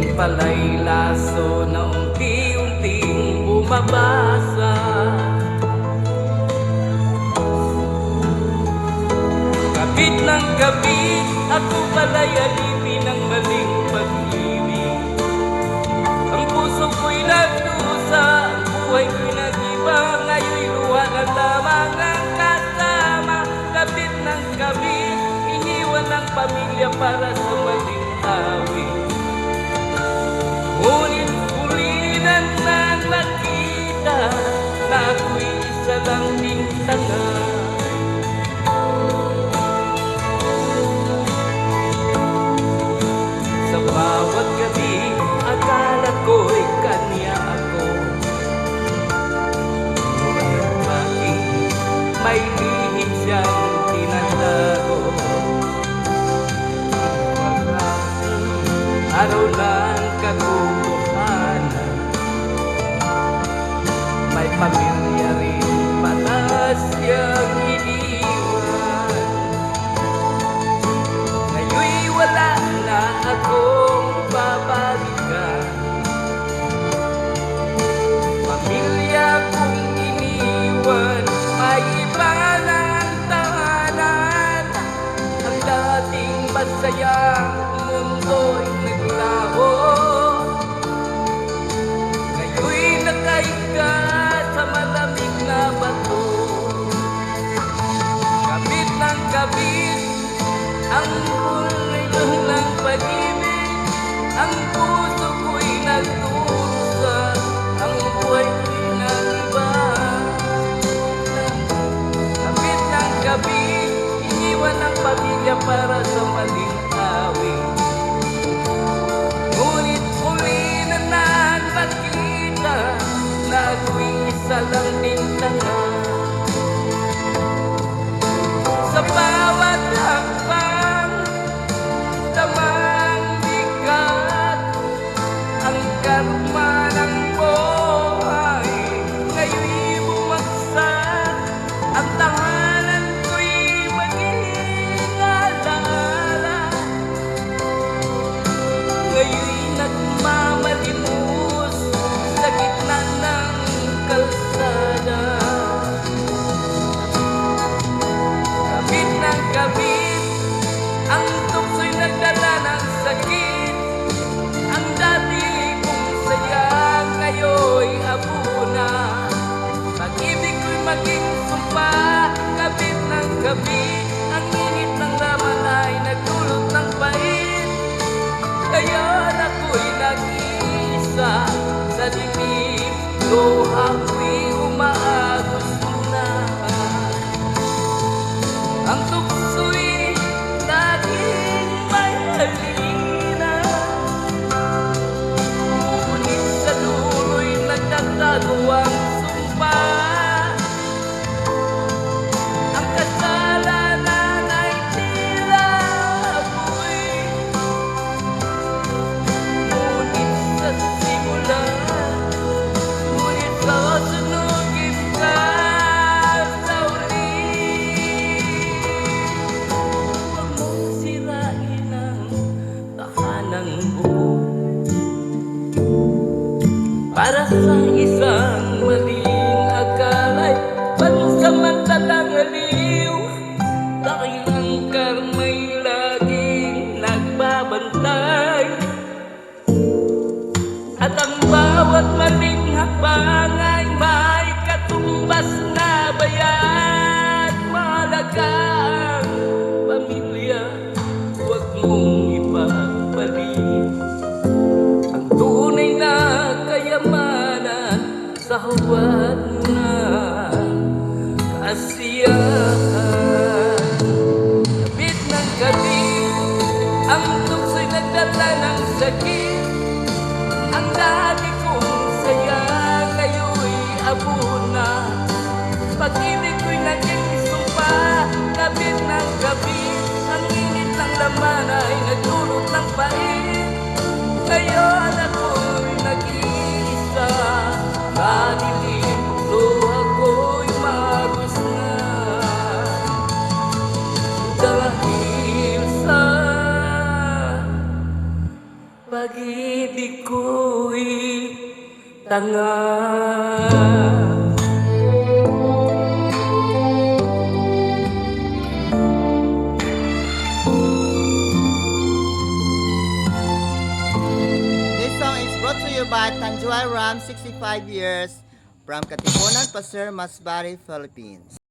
Mayroon pala'y laso na unti-unting bumabasa. Kapit ng kapit, ako pala'y alipin ng maling pag-ibig. Ang puso ko'y nagdusa, ang buhay ko'y nag-iba. Ngayon'y luha na lamang ang kasama. Kapit ng kapit, iniwan ng pamilya para sa maling awit. Ngunit huli na nakita na ako'y isa lang bintana. Sa bawat gabi, akala ko'y kanya ako. Ngunit bakit may lihim siyang tinatago? Araw ng katotohanan, may pamilya rin pala siyang iniwan. Ngayon'y wala na akong babalikan. Pamilya kong iniwan, may iba ng tahanan. Ang dating masayang mundo'y naglaho. Ngayon'y nakahiga sa malamig na bato. Kapit ng kapit, ang kulay ng pag-ibig. Ang puso ko'y nagdusa, ang buhay ko'y nag-iba. Kapit ng kapit, iniwan ng pamilya para sa maling awit. Ngunit huli na nakita na ako'y isa lang bintana. Sa bawat hakbang, tamang bigat, ang karma ng buhay ngayon'y bumagsak. Ang tahanan ko'y maging alaala. Ngayon'y nagmamalimos sa gitna ng kalsada. Kapit ng kapit, ang tukso'y nagdala ng sakit. Ang dati kong saya ngayon'y abuna. Pag-ibig ko'y maging sumpa. Kapit ng kapit, ang init ng laman ay nagdulot ng pait. Kaya ako'y nag-iisa sa dilim, luha ko'y umaagos na. Ang tukso'y laging may halina, ngunit sa dulo'y nagtatago ang sumpa. Ang kasalanan ay tila apoy, ngunit sa simula, ngunit sasunugin ka sa uli. Huwag mong sirain ang tahanang buo para sa isang maling akala'y pansamantalang aliw. Dahil ang karma'y laging nagbabantay, at ang bawat maling hakbang ay may katumbas na bayad. Mahalaga ang pamilya, huwag mong ipagpalit ang tunay na kayamanan sa hawat na kasiyahan. Kapit ng kapit, ang tukso'y nagdala ng sakit. Ang dati kong saya ngayon'y abuna. Pag-ibig ko'y naging sumpa. Kapit ng kapit, ang init ng laman ay nagdulot ng pait. Ngayon ako'y nag-iisa, madilim, luha ko'y magos na. Dahil sa Bakit iko'y tanga? This song is brought to you by Tanjuay Ram, 65 years, from Katipunan, Pasir, Masbate, Philippines.